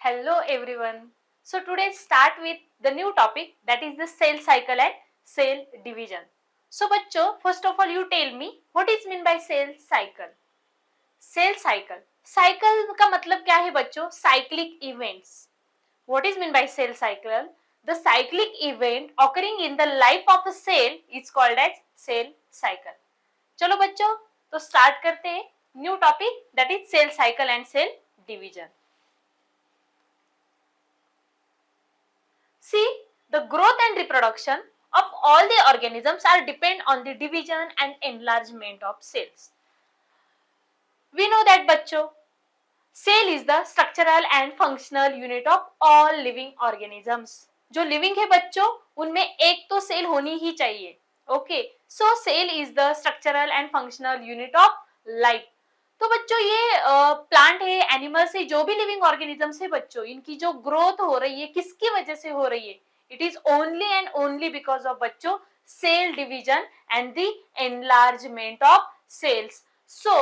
Hello everyone. So today start with the new topic, that is the cell cycle and cell division. So बच्चों, first of all you tell me what is mean by cell cycle? Cell cycle. Cycle का मतलब क्या है बच्चों? Cyclic events. What is mean by cell cycle? The cyclic event occurring in the life of a cell is called as cell cycle. चलो बच्चों, तो start करते हैं new topic, that is cell cycle and cell division. See, the growth and reproduction of all the organisms are depend on the division and enlargement of cells. We know that बच्चों, cell is the structural and functional unit of all living organisms. जो living है बच्चों, उनमें एक तो cell होनी ही चाहिए. Okay, so cell is the structural and functional unit of life. तो बच्चों ये प्लांट है, एनिमल्स है, जो भी लिविंग ऑर्गेनिजम्स है बच्चों, इनकी जो ग्रोथ हो रही है किसकी वजह से हो रही है? It is only and only because of बच्चों cell division and the enlargement of cells. So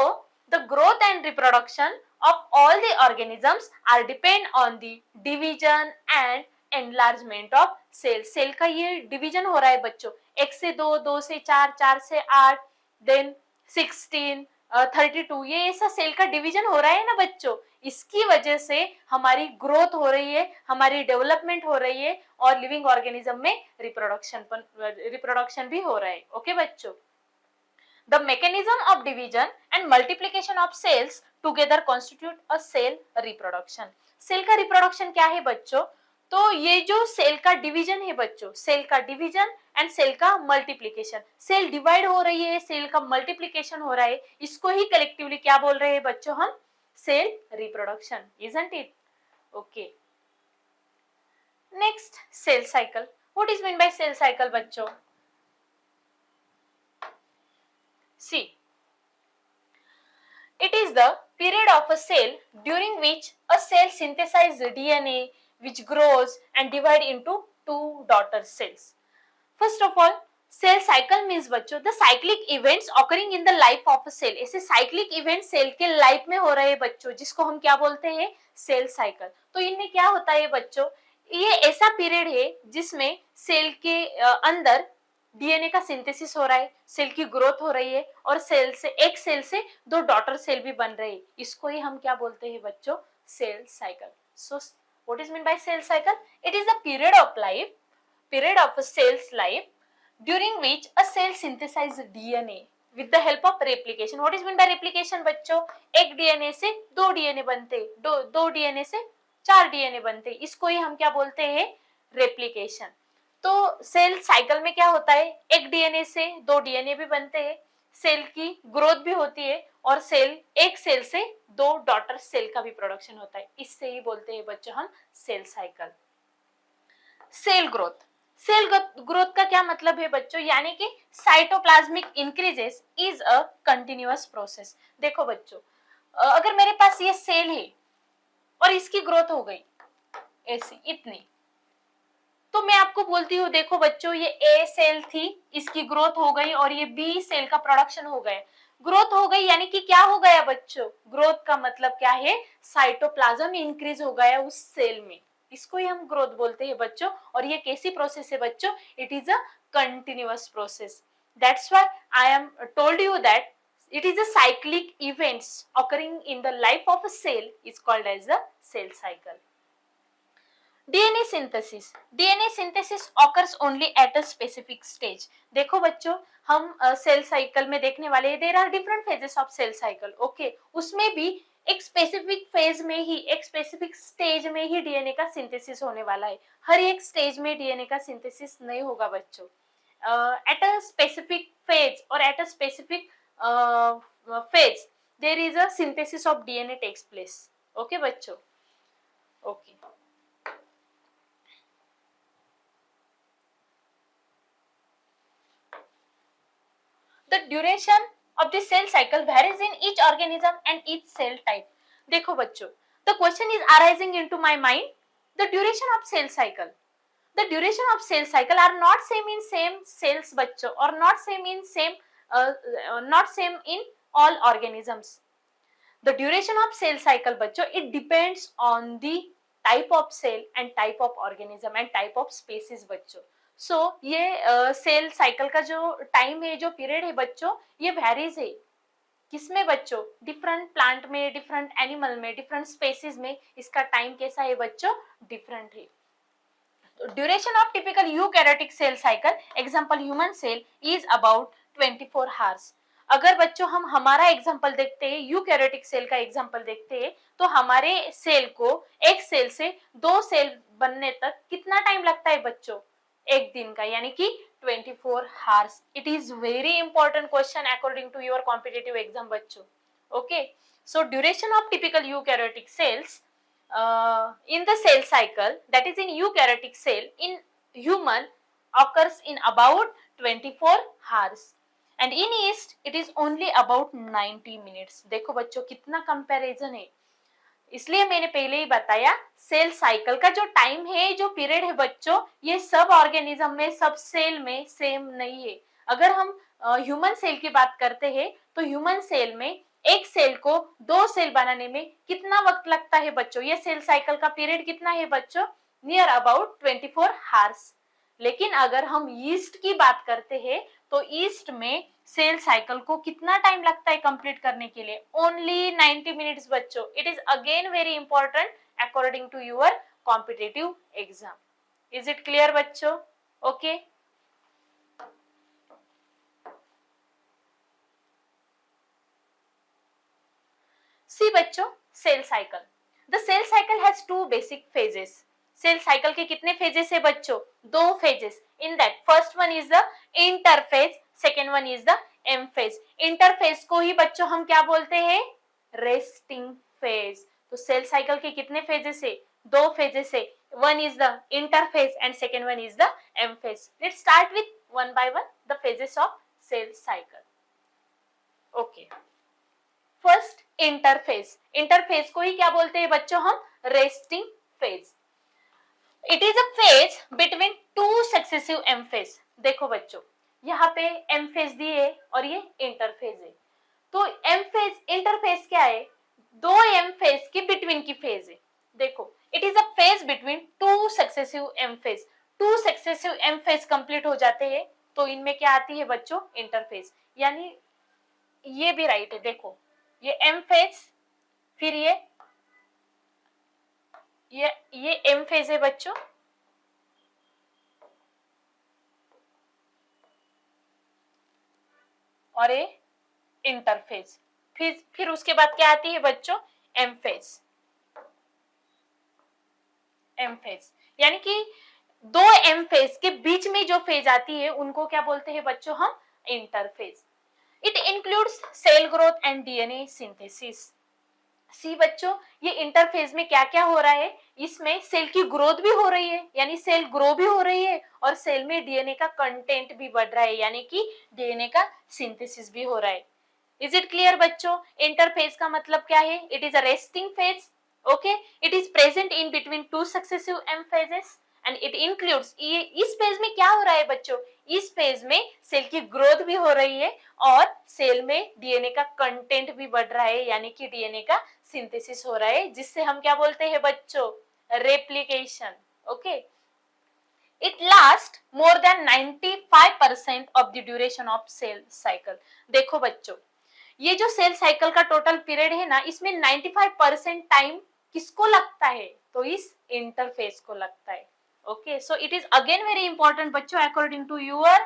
the growth and reproduction of all the organisms are depend on the division and enlargement of cell. Cell का ये division हो रहा है बच्चों, 1 से 2, 2 से 4, 4 से 8, देन 16, 32, ये ऐसा सेल का डिवीजन हो रहा है ना बच्चों. इसकी वजह से हमारी ग्रोथ हो रही है, हमारी डेवलपमेंट हो रही है और लिविंग ऑर्गेनिज्म में रिप्रोडक्शन भी हो रहा है. ओके बच्चों, the mechanism of division and multiplication of cells together constitute a cell reproduction. Cell का रिप्रोडक्शन क्या है बच्चों? तो ये जो सेल का डिवीजन है बच्चों, सेल का डिवीजन एंड सेल का मल्टीप्लिकेशन, सेल डिवाइड हो रही है, सेल का मल्टीप्लिकेशन हो रहा है, इसको ही कलेक्टिवली क्या बोल रहे हैं बच्चों हम? Cell reproduction. Isn't it? Okay, next cell cycle. What is mean by cell cycle बच्चों? See, it is the period of a cell during which a cell synthesizes DNA which grows and divide into two daughter cells. First of all, cell cycle means बच्चों the cyclic events occurring in the life of a cell. ऐसे cyclic events cell के life में हो रहे हैं बच्चों, जिसको हम क्या बोलते हैं? Cell cycle. तो इनमें क्या होता है बच्चों? ये ऐसा पीरियड है जिसमें सेल के अंदर डीएनए का सिंथेसिस हो रहा है, सेल की ग्रोथ हो रही है और सेल से एक सेल से दो डॉटर सेल भी बन रही है. इसको ही हम क्या बोलते हैं बच्चों? Cell cycle. So what is mean by cell cycle? It is the period of a cell's life during which a cell synthesizes DNA with the help of replication. What is mean by replication बच्चों? एक DNA से दो DNA बनते, दो DNA से 4 DNA बनते, इसको ही हम क्या बोलते हैं? रेप्लिकेशन. तो सेल साइकिल में क्या होता है? एक डीएनए से दो डीएनए भी बनते हैं, सेल की ग्रोथ भी होती है और एक सेल से दो डॉटर सेल का भी प्रोडक्शन होता है. इससे ही बोलते हैं बच्चों हम cell cycle. Cell growth. Cell growth का क्या मतलब है बच्चों? यानी कि cytoplasmic increases is a continuous process. देखो बच्चों, अगर मेरे पास ये सेल है और इसकी ग्रोथ हो गई ऐसी इतनी, तो मैं आपको बोलती हूँ देखो बच्चों, ये ए सेल थी, इसकी ग्रोथ हो गई और ये बी सेल का प्रोडक्शन हो गया. ग्रोथ हो गई यानी कि क्या हो गया बच्चों? ग्रोथ का मतलब क्या है? साइटोप्लाज्म इंक्रीज हो गया उस सेल में, इसको ही हम ग्रोथ बोलते हैं बच्चों. और ये कैसी प्रोसेस है बच्चों? It is a continuous process. That's why I am told you that it is a cyclic events occurring in the life of a cell is called as the cell cycle. DNA synthesis. DNA synthesis occurs only at a specific stage. देखो बच्चों, हम cell cycle में देखने वाले हैं, there are different phases of cell cycle. Okay, उसमें भी एक स्पेसिफिक फेज में ही, एक स्पेसिफिक स्टेज में ही डीएनए का सिंथेसिस होने वाला है. हर एक स्टेज में डीएनए का सिंथेसिस नहीं होगा बच्चों. एट अ स्पेसिफिक फेज और at a specific phase there is a synthesis of DNA takes place. Okay बच्चों, okay. The duration of the cell cycle varies in each organism and each cell type. देखो बच्चों, the question is arising into my mind, the duration of cell cycle. The duration of cell cycle are not same in same cells बच्चों, or not same in all organisms. The duration of cell cycle बच्चों, it depends on the type of cell and type of organism and type of species बच्चों. So ये cell cycle का जो time है, जो period है बच्चों, ये वेरीज है. किसमें बच्चों? डिफरेंट प्लांट में, डिफरेंट एनिमल में, डिफरेंट स्पेसीज में इसका टाइम कैसा है बच्चों? डिफरेंट है. Duration of typical eukaryotic cell cycle, example human cell, is about 24 hours. अगर बच्चों हम हमारा एग्जांपल देखते हैं, यूकैरियोटिक सेल का एग्जांपल देखते हैं, तो हमारे सेल को एक सेल से दो सेल बनने तक कितना टाइम लगता है बच्चों? एक दिन का, यानी कि 24 hours. It is very important question according to your competitive exam बच्चों. Okay, so duration of typical eukaryotic cells in the cell cycle, that is in eukaryotic cell, in human occurs in about 24 hours and in yeast it is only about 90 minutes. देखो बच्चों कितना comparison है. इसलिए मैंने पहले ही बताया, cell cycle का जो टाइम है, जो पीरियड है बच्चों, ये सब ऑर्गेनिज्म में, सब सेल में सेम नहीं है. अगर हम ह्यूमन सेल की बात करते हैं तो ह्यूमन सेल में एक सेल को दो सेल बनाने में कितना वक्त लगता है बच्चों? ये सेल साइकिल का पीरियड कितना है बच्चों? Near about 24 hours. लेकिन अगर हम यीस्ट की बात करते हैं तो यीस्ट में सेल साइकिल को कितना टाइम लगता है कंप्लीट करने के लिए? ओनली 90 मिनट्स बच्चों. It is again very important according to your competitive exam. Is it clear बच्चों? ओके. सी बच्चों, cell cycle. The cell cycle has two basic phases. Cell cycle के कितने फेजेस है बच्चों? दो phases. In that first one is the interphase, second one is the M phase. Interphase को ही बच्चों हम क्या बोलते हैं? Resting phase. तो सेल साइकिल के कितने फेजेस है? दो फेजेस है. One is the interphase and second one is the M phase. Let's start with one by one the phases of cell cycle. Okay, first interphase. Interphase को ही क्या बोलते हैं बच्चों हम? Resting phase. It is a phase between two successive M phase. देखो बच्चों, यहाँ पे एम फेज दी है और ये इंटरफेज है. तो एम फेज, इंटरफेज क्या है? दो एम फेज के बिटवीन की फेज है. देखो, it is a phase between two successive M phase. Two successive M phase complete हो जाते हैं तो इनमें क्या आती है बच्चों? इंटरफेज. यानी ये भी राइट है. देखो, ये एम फेज, फिर ये एम फेज है बच्चों, और ये इंटरफेज. फिर उसके बाद क्या आती है बच्चों? M phase. एम फेज यानी कि दो एम फेज के बीच में जो फेज आती है उनको क्या बोलते हैं बच्चों हम? Interphase. It includes cell growth and DNA synthesis. See बच्चों, ये इंटरफेज में क्या क्या हो रहा है? इसमें सेल की ग्रोथ भी हो रही है, यानी सेल ग्रो भी हो रही है, और सेल में डीएनए का कंटेंट भी बढ़ रहा है, यानी कि डीएनए का सिंथेसिस भी हो रहा है. इज इट क्लियर बच्चों? इंटरफेज का मतलब क्या है? It is a resting phase. Okay, it is present in between two successive M phases and it includes. इस फेज में क्या हो रहा है बच्चों? इस फेज में सेल की ग्रोथ भी हो रही है और सेल में डीएनए का कंटेंट भी बढ़ रहा है, यानी कि डीएनए का सिंथेसिस हो रहा है, जिससे हम क्या बोलते हैं बच्चों? Replication. Okay, it last more than 95% of the duration of cell cycle. देखो बच्चों, ये जो सेल साइकिल का टोटल पीरियड है ना, इसमें 95% टाइम किसको लगता है? तो इस इंटरफेस को लगता है. Okay, so it is again very important बच्चों according to your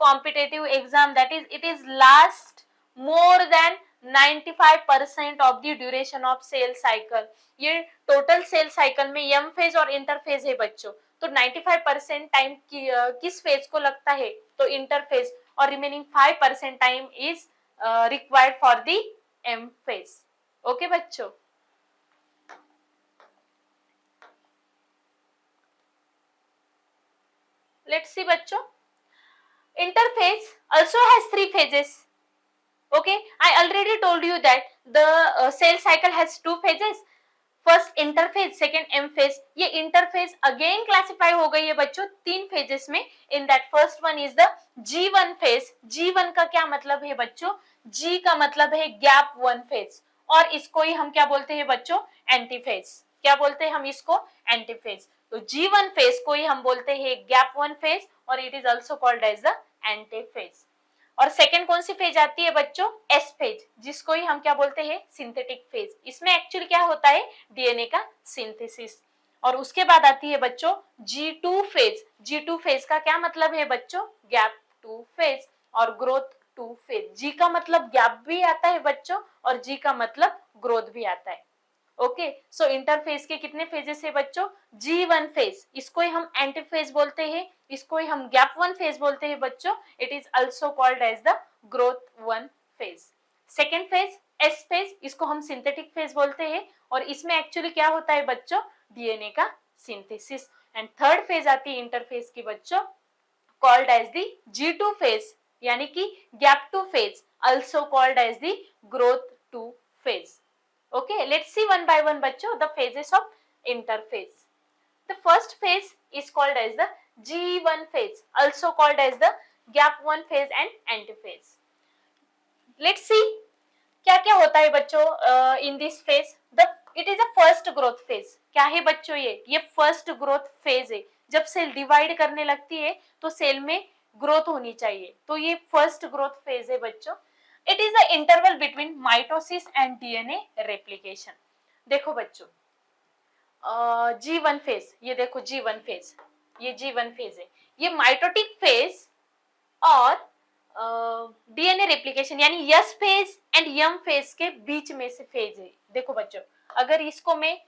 competitive exam, that is it is last more than 95% of the duration of cell cycle. ये टोटल सेल साइकिल में एम फेज और interphase है बच्चों. तो 95% time किस phase को लगता है? तो इंटरफेज. और remaining 5% time is required for the M phase. Okay बच्चों? Let's see बच्चों. Interphase also has three phases. Okay, I already told you that the cell cycle has two phases. First interphase, second M phase. ये interphase again classify हो गई है बच्चों तीन phases में. In that first one is the G1 phase. G1 का क्या मतलब है बच्चों? G का मतलब है गैप वन फेज, और इसको ही हम क्या बोलते हैं बच्चों? एंटीफेज. क्या बोलते हैं हम इसको? एंटीफेज। तो G1 फेज को ही हम बोलते हैं गैप 1 फेज और it is also called as the antiphase. और सेकेंड कौन सी फेज आती है बच्चों? एस फेज, जिसको ही हम क्या बोलते हैं? Synthetic phase. इसमें एक्चुअली क्या होता है? डीएनए का सिंथेसिस। और उसके बाद आती है बच्चों G2 फेज। G2 फेज का क्या मतलब है बच्चों? गैप 2 फेज और ग्रोथ 2 फेज। जी का मतलब गैप भी आता है बच्चों और जी का मतलब ग्रोथ भी आता है। ओके, सो इंटरफेज के कितने फेजेस है बच्चों? G1 फेज, इसको ही हम एंटीफेज बोलते हैं, इसको ही हम गैप 1 फेज बोलते हैं बच्चों। It is also called as the growth 1 phase. Second phase S phase, इसको हम सिंथेटिक फेज बोलते हैं और इसमें एक्चुअली क्या होता है बच्चों? डीएनए का सिंथेसिस। एंड थर्ड फेज आती है इंटरफेज की बच्चों, called as the G2 phase, यानी कि gap 2 phase, also called as the growth 2 phase. Okay, let's see one by one बच्चों the phases of interphase. The first phase is called as the G1 phase, also called as the gap 1 phase and antiphase. Let's see क्या क्या होता है बच्चों in this phase. It is a first growth phase. क्या है बच्चों? ये first growth phase है। जब सेल डिवाइड करने लगती है तो सेल में ग्रोथ होनी चाहिए, तो ये फर्स्ट ग्रोथ फेज है बच्चों। It is the interval between mitosis and DNA replication. देखो बच्चों G1 फेज, ये देखो G1 फेज, ये G1 फेज है। ये माइटोटिक फेज और डीएनए रेप्लिकेशन यानी S phase and M phase के बीच में से फेज है। देखो बच्चों, अगर इसको मैं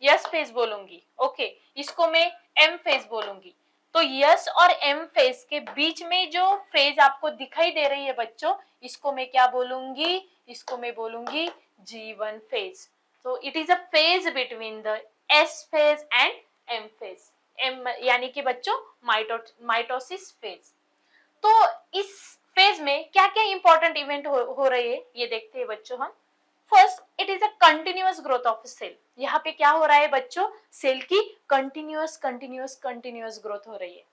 यस फेज बोलूंगी, ओके, इसको मैं एम फेज बोलूंगी, तो यस और एम फेज के बीच में जो फेज आपको दिखाई दे रही है बच्चों, इसको मैं क्या बोलूंगी? इसको मैं बोलूंगी G1 फेज। तो it is a phase between the S phase and M phase. M यानी कि बच्चों माइटोसिस फेज। तो इस फेज में क्या क्या इंपॉर्टेंट इवेंट हो रहे हैं ये देखते हैं बच्चों हम। First, it is a continuous growth of cell. यहाँ पे क्या हो रहा है बच्चों? सेल की कंटिन्यूअस ग्रोथ हो रही है।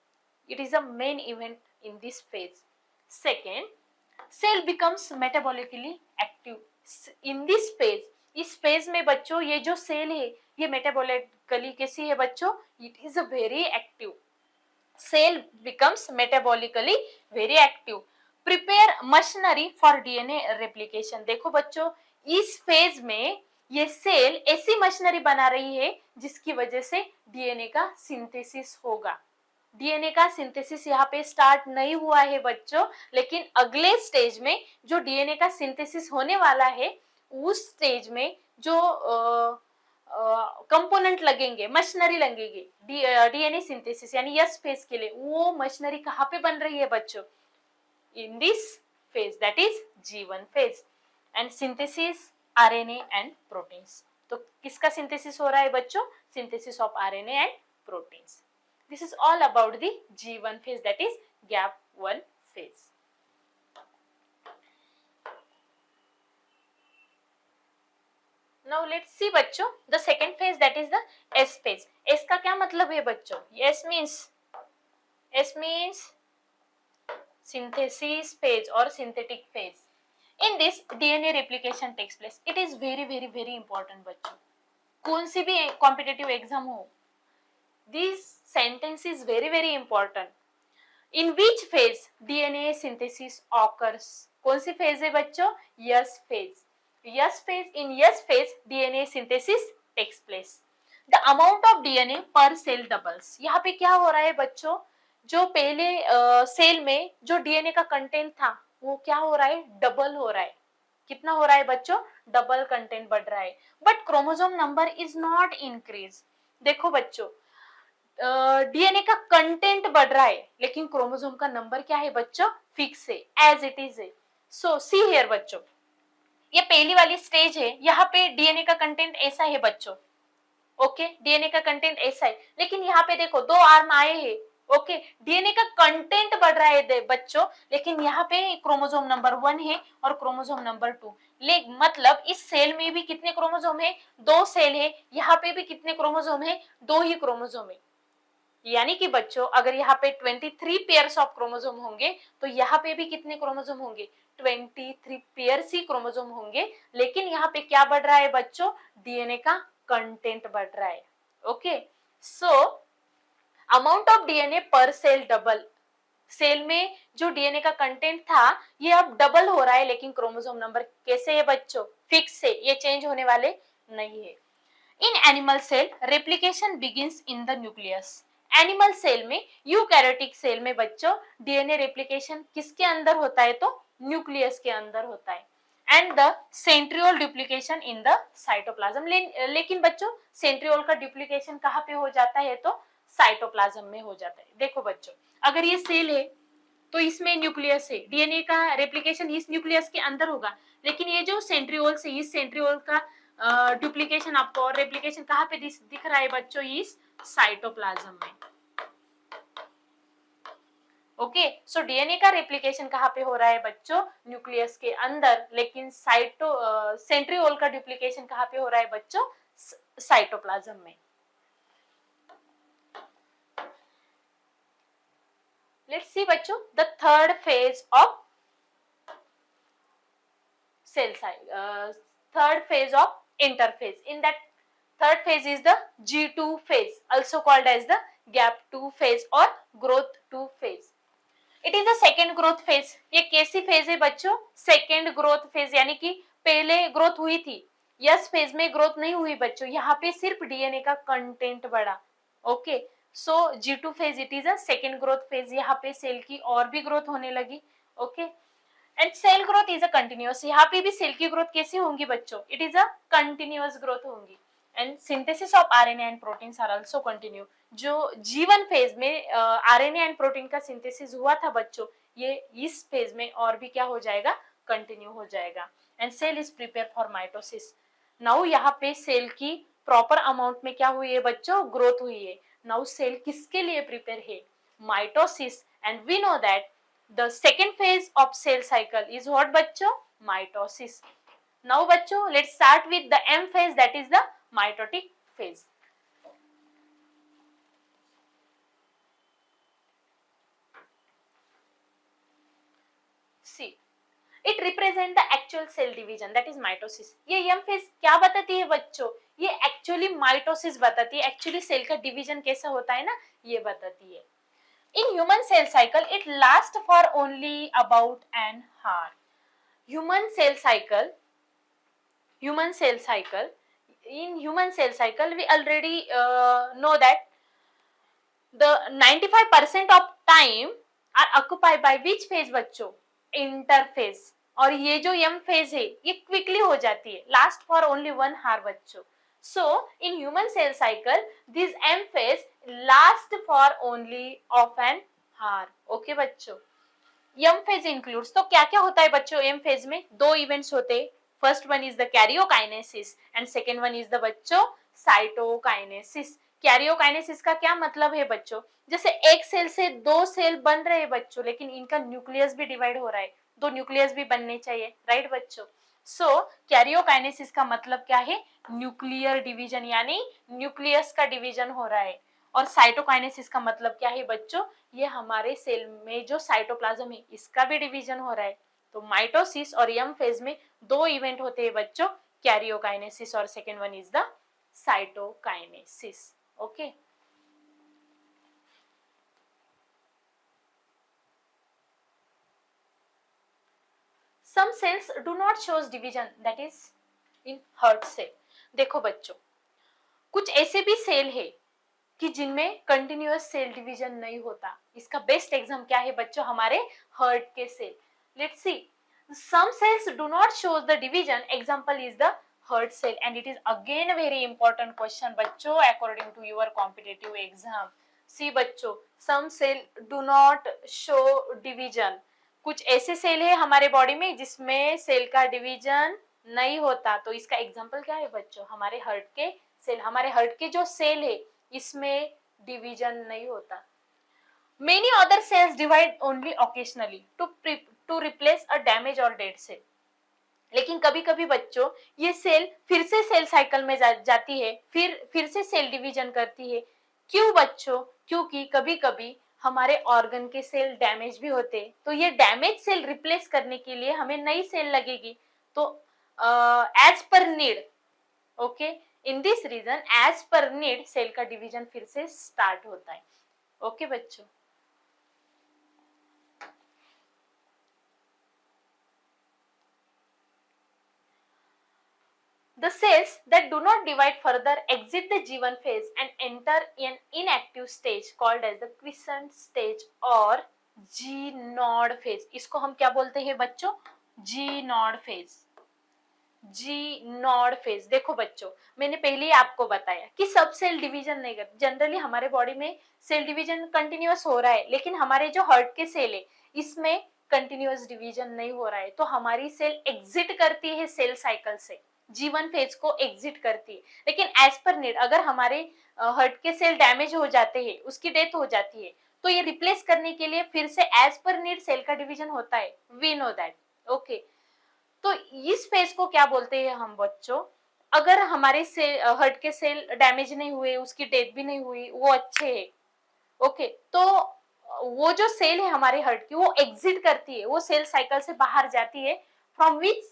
It is a main event in this phase. Second, cell becomes metabolically active in this phase. इस फेज में बच्चों ये जो सेल है ये मेटाबॉलिकली कैसी है बच्चों? It is a very active. Cell becomes metabolically very active, prepare machinery for DNA replication। देखो बच्चों, इस फेज में ये सेल ऐसी मशीनरी बना रही है जिसकी वजह से डीएनए का सिंथेसिस होगा। डीएनए का सिंथेसिस यहाँ पे स्टार्ट नहीं हुआ है बच्चों, लेकिन अगले स्टेज में जो डीएनए का सिंथेसिस होने वाला है उस स्टेज में जो कंपोनेंट लगेंगे, मशीनरी लगेगी डीएनए सिंथेसिस यानी यस फेज के लिए, वो मशीनरी कहाँ पे बन रही है बच्चों? इन this phase, that is G1 phase. And synthesis RNA and proteins. तो किसका सिंथेसिस हो रहा है बच्चों? Synthesis of RNA and proteins. This is all about the G1 phase, that is gap 1 phase. Now let's see बच्चों the second phase, that is the S phase. S का क्या मतलब है बच्चों? S means synthesis phase or synthetic phase. In this DNA replication takes place. It is very important बच्चों। कौन सी भी competitive exam हो, this sentence is very important. In which phase DNA synthesis occurs? कौन सी फेज है बच्चों? S phase. S phase, in S phase DNA synthesis takes place. The amount of DNA per cell doubles. यहाँ पे क्या हो रहा है बच्चों? जो पहले सेल में जो डीएनए का कंटेंट था वो क्या हो रहा है? डबल हो रहा है। कितना हो रहा है बच्चों? डबल कंटेंट बढ़ रहा है, but chromosome number is not increase. देखो बच्चों, डीएनए का कंटेंट बढ़ रहा है लेकिन क्रोमोसोम का नंबर क्या है बच्चों? फिक्स है, एज इट इज है। सो सी हियर बच्चों, ये पहली वाली स्टेज है, यहाँ पे डीएनए का कंटेंट ऐसा है बच्चों। ओके, डीएनए का कंटेंट ऐसा है, लेकिन यहाँ पे देखो 2 आर्म आए हैं। ओके, डीएनए का कंटेंट बढ़ रहा है बच्चों, लेकिन यहाँ पे क्रोमोसोम नंबर 1 है और क्रोमोसोम नंबर 2। मतलब इस सेल में भी कितने क्रोमोसोम है? 2 सेल है। यहाँ पे भी कितने क्रोमोसोम है? 2 ही क्रोमोसोम है। यानी कि बच्चों अगर यहाँ पे 23 पेयर्स ऑफ क्रोमोसोम होंगे तो यहाँ पे भी कितने क्रोमोसोम होंगे? 23 पेयर्स ही क्रोमोसोम होंगे। लेकिन यहाँ पे क्या बढ़ रहा है बच्चों? डीएनए का कंटेंट बढ़ रहा है. Okay, so amount of DNA per cell double. Cell में जो डीएनए का कंटेंट था ये अब डबल हो रहा है, लेकिन क्रोमोसोम नंबर कैसे है बच्चों? फिक्स है, ये चेंज होने वाले नहीं है. In animal cell replication begins in the nucleus. Animal cell में, यूकैरियोटिक सेल में बच्चों डीएनए रेप्लिकेशन किसके अंदर होता है? तो न्यूक्लियस के अंदर होता है. And the centriole duplication in the cytoplasm. लेकिन बच्चों सेंट्रियोल का डुप्लीकेशन कहाँ पे हो जाता है? तो साइटोप्लाज्म में हो जाता है. देखो बच्चों, अगर ये सेल है तो इसमें न्यूक्लियस है, डीएनए का रेप्लिकेशन इस न्यूक्लियस के अंदर होगा, लेकिन ये जो सेंट्रियोल से, इस सेंट्रियोल का डुप्लीकेशन आपको और रेप्लिकेशन कहाँ पे दिख रहा है बच्चों? इस साइटोप्लाज्म में. ओके, सो डीएनए का रेप्लिकेशन कहाँ पे हो रहा है बच्चों? न्यूक्लियस के अंदर, लेकिन सेंट्रियोल का डुप्लीकेशन कहाँ पे हो रहा है बच्चों? साइटोप्लाज्म में. Let's see बच्चों the third phase of cell cycle, third phase of interphase. In that third phase is the G2 phase, also called as the gap 2 phase or growth 2 phase. It is the second growth phase. ये कैसी phase है बच्चों? Second growth phase, यानी कि पहले growth हुई थी, yes phase में growth नहीं हुई बच्चों, यहाँ पे सिर्फ डीएनए का कंटेंट बढ़ा. Okay, so G2 phase it is a second growth phase. यहाँ पे सेल की और भी ग्रोथ होने लगी. Okay, and cell growth is a continuous. यहाँ पे भी सेल की ग्रोथ कैसी होंगी बच्चों? It is a continuous growth होंगी. And synthesis of RNA and proteins are also continue. जो जीवन फेज में आरएनए एंड प्रोटीन का सिंथेसिस हुआ था बच्चों, ये इस फेज में और भी क्या हो जाएगा? कंटिन्यू हो जाएगा. And cell is prepare for mitosis. Now यहाँ पे सेल की प्रॉपर अमाउंट में क्या हुई है बच्चों? ग्रोथ हुई है. नाउ सेल किसके लिए प्रिपेयर है? Mitosis. And we know that the second phase of cell cycle is what बच्चों? Mitosis. Now बच्चों let's start with the M phase, that is the mitotic phase. See, it represent the actual cell division, that is mitosis. ये M phase क्या बताती है बच्चों? ये actually mitosis बताती है. Actually cell का division कैसा होता है ना, ये बताती है. In human cell cycle, it lasts for only about an hour. Human cell cycle, in human cell cycle we already know that the 95% of time are occupied by which phase बच्चों? Interphase. और ये जो M phase है ये quickly हो जाती है, last for only 1 hour बच्चों. So in human cell cycle this M phase last for only of an hour. Okay बच्चों, M phase includes, तो क्या क्या होता है बच्चों M phase में? दो इवेंट्स होते हैं. First one is the karyokinesis and second one is the बच्चों साइटोकाइनेसिस. कैरियोकाइनेसिस का क्या मतलब है बच्चों? जैसे एक सेल से दो सेल बन रहे हैं बच्चों, लेकिन इनका न्यूक्लियस भी डिवाइड हो रहा है, दो न्यूक्लियस भी बनने चाहिए, राइट बच्चों? सो कैरियोकाइनेसिस का मतलब क्या है? न्यूक्लियर डिवीजन, यानी न्यूक्लियस का डिवीजन हो रहा है. और साइटोकाइनेसिस का मतलब क्या है बच्चों? ये हमारे सेल में जो साइटोप्लाज्म है इसका भी डिवीजन हो रहा है. तो माइटोसिस और एम फेज में दो इवेंट होते हैं बच्चों, कैरियोकाइनेसिस और second one is the cytokinesis. Okay, some cells do not shows division, that is in hurt cell. देखो बच्चों, कुछ ऐसे भी सेल है कि जिनमें कंटिन्यूअस सेल डिवीजन नहीं होता. इसका बेस्ट एग्जाम क्या है बच्चों? हमारे हर्ट के cell. Let's see, some cells do not show the division, example is the hurt cell, and it is again a very important question बच्चों according to your competitive exam. See बच्चों, some cell do not show division. कुछ ऐसे cell है हमारे body में जिसमें cell का division नहीं होता. तो इसका एग्जाम्पल क्या है बच्चों? हमारे हर्ट के सेल. हमारे हर्ट के जो सेल है इसमें डिवीजन नहीं होता. Many other cells divide only occasionally to replace a damaged or dead cell. लेकिन कभी कभी बच्चों ये सेल फिर से सेल साइकिल में जाती है, फिर से सेल डिवीजन करती है. क्यों बच्चों? क्योंकि कभी कभी हमारे ऑर्गन के सेल डैमेज भी होते हैं, तो ये डैमेज सेल रिप्लेस करने के लिए हमें नई सेल लगेगी. तो as per need, okay, in this region as per need cell का डिवीजन फिर से स्टार्ट होता है। ओके बच्चों, the cells that do not divide further exit the G1 phase and enter an inactive stage called as the quiescent stage or G nod phase। इसको हम क्या बोलते हैं बच्चों? G nod phase। जी नॉड फेज। देखो बच्चों, मैंने पहले ही आपको बताया कि सब सेल डिवीजन नहीं करते। जनरली हमारे बॉडी में सेल डिवीजन कंटिन्यूअस हो रहा है, लेकिन हमारे जो हार्ट के सेल है इसमें कंटिन्यूअस डिवीजन नहीं हो रहा है, तो हमारी सेल एग्जिट करती है सेल साइकिल से, जीवन फेज को एग्जिट करती है। लेकिन एज पर नीड अगर हमारे हार्ट के सेल डैमेज हो जाते हैं, उसकी डेथ हो जाती है, तो ये रिप्लेस करने के लिए फिर से एज पर नीड सेल का डिवीजन होता है। We know that. ओके, तो इस फेज को क्या बोलते हैं हम बच्चों? अगर हमारे से हार्ट के सेल डैमेज नहीं हुए, उसकी डेथ भी नहीं हुई, वो अच्छे है, ओके, तो वो जो सेल है हमारे हार्ट की वो एग्जिट करती है, वो सेल साइकिल से बाहर जाती है। फ्रॉम विच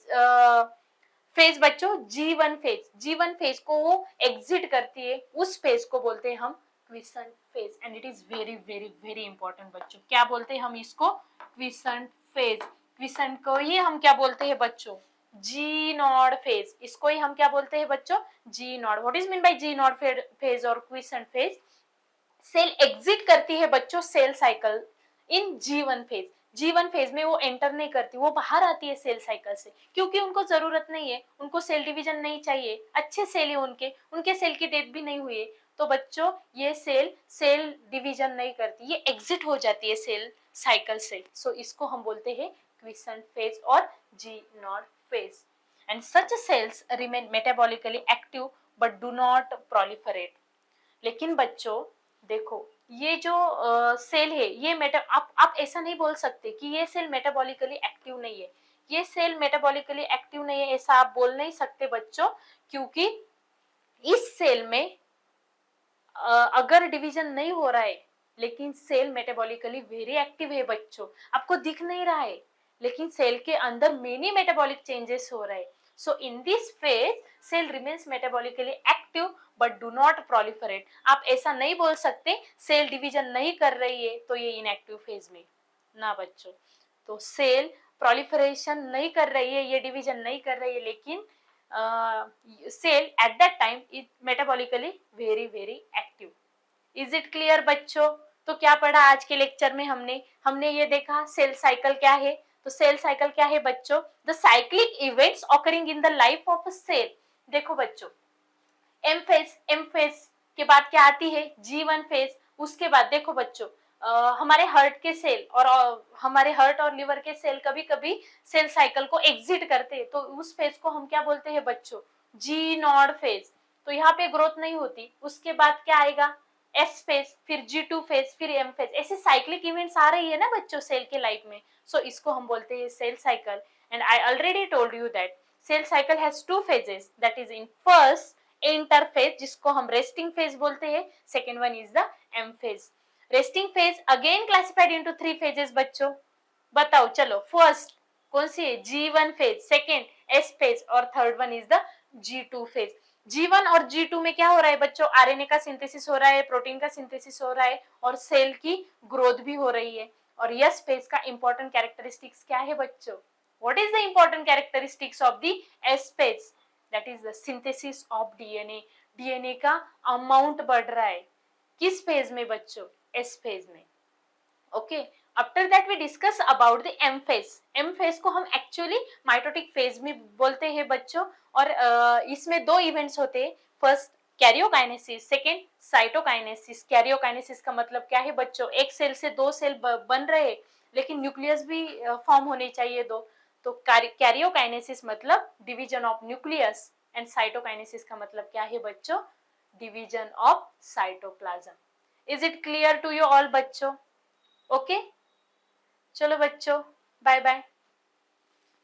फेज बच्चों? G1 phase. G1 फेज को वो एग्जिट करती है, उस फेज को बोलते हैं हम quiescent phase. And it is very very very important बच्चों। क्या बोलते हैं हम इसको? Quiescent phase. क्विसेंट को ही हम क्या बोलते हैं बच्चों? G naught phase. इसको ही हम क्या बोलते हैं बच्चों? G naught. What is mean by G naught phase और क्विसेंट फेज? सेल एग्जिट करती है बच्चों cell cycle in G1 phase. G1 phase में वो एंटर नहीं करती, वो बाहर आती है सेल साइकिल से, क्योंकि उनको जरूरत नहीं है, उनको सेल डिवीजन नहीं चाहिए, अच्छे सेल है उनके सेल की डेथ भी नहीं हुई है, तो बच्चों ये सेल डिवीजन नहीं करती, ये एग्जिट हो जाती है सेल साइकिल से। सो इसको हम बोलते हैं क्विसेंट फेज और G naught phase. And such cells remain metabolically active but do not proliferate. लेकिन बच्चों देखो, ये जो सेल है ये आप ऐसा नहीं बोल सकते कि ये सेल मेटाबॉलिकली एक्टिव नहीं है। ये सेल मेटाबॉलिकली एक्टिव नहीं है ऐसा आप बोल नहीं सकते बच्चों, क्योंकि इस सेल में अगर डिवीजन नहीं हो रहा है, लेकिन सेल मेटाबॉलिकली वेरी एक्टिव है बच्चों, आपको दिख नहीं रहा है, लेकिन सेल के अंदर मेनी मेटाबॉलिक चेंजेस हो रहे हैं। So in this phase cell remains metabolically active but do not proliferate. आप ऐसा नहीं बोल सकते सेल डिवीजन नहीं कर रही है तो ये इनएक्टिव फेज में ना बच्चों। तो सेल प्रोलिफरेशन नहीं कर रही है, ये डिवीजन नहीं कर रही है, लेकिन cell at that time is metabolically very very active. Is it clear बच्चों? तो क्या पढ़ा आज के लेक्चर में? हमने ये देखा सेल साइकिल क्या है। तो सेल साइकिल क्या है बच्चों? The cyclic events occurring in the life of a cell. देखो बच्चों, एम फेज के बाद क्या आती है? G1 phase. उसके बाद देखो बच्चों, हमारे हार्ट के सेल और हमारे हार्ट और लिवर के सेल कभी कभी सेल साइकिल को एग्जिट करते हैं, तो उस फेज को हम क्या बोलते हैं बच्चों? G naught phase. तो यहाँ पे ग्रोथ नहीं होती। उसके बाद क्या आएगा? S फेज, फिर G2 फेज, फिर M फेज। ऐसे साइक्लिक इवेंट्स आ रही है ना बच्चों सेल के लाइफ में। सो इसको हम बोलते हैं cell cycle. And I already told you that cell cycle has two phases, that is in first interphase जिसको हम रेस्टिंग फेज बोलते हैं, second one is the M phase. Resting phase again classified into 3 phases बच्चों। बताओ चलो, first कौन सी है? G1 phase, second S phase और third one is the G2 phase. G1 और G2 में क्या हो रहा है बच्चों? आरएनए का सिंथेसिस हो रहा है, प्रोटीन का सिंथेसिस हो रहा है और सेल की ग्रोथ भी हो रही है। और S फेज का इंपॉर्टेंट कैरेक्टरिस्टिक्स क्या है बच्चों? What is the important characteristics of the S phase? That is the synthesis of DNA. DNA का अमाउंट बढ़ रहा है किस फेज में बच्चों? S फेज में। Okay, after that we discuss about the M phase. M phase को हम एक्चुअली माइटोटिक फेज में बोलते हैं बच्चों, और इसमें दो इवेंट्स होते हैं। First karyokinesis, second cytokinesis. Karyokinesis का मतलब क्या है बच्चों? एक सेल से दो सेल बन रहे हैं, लेकिन न्यूक्लियस भी फॉर्म होने चाहिए दो। तो कैरियोकाइनेसिस मतलब division of nucleus, and cytokinesis का मतलब क्या है बच्चों? Division of cytoplasm. Is it clear to you all बच्चों? ओके, चलो बच्चों, बाय बाय।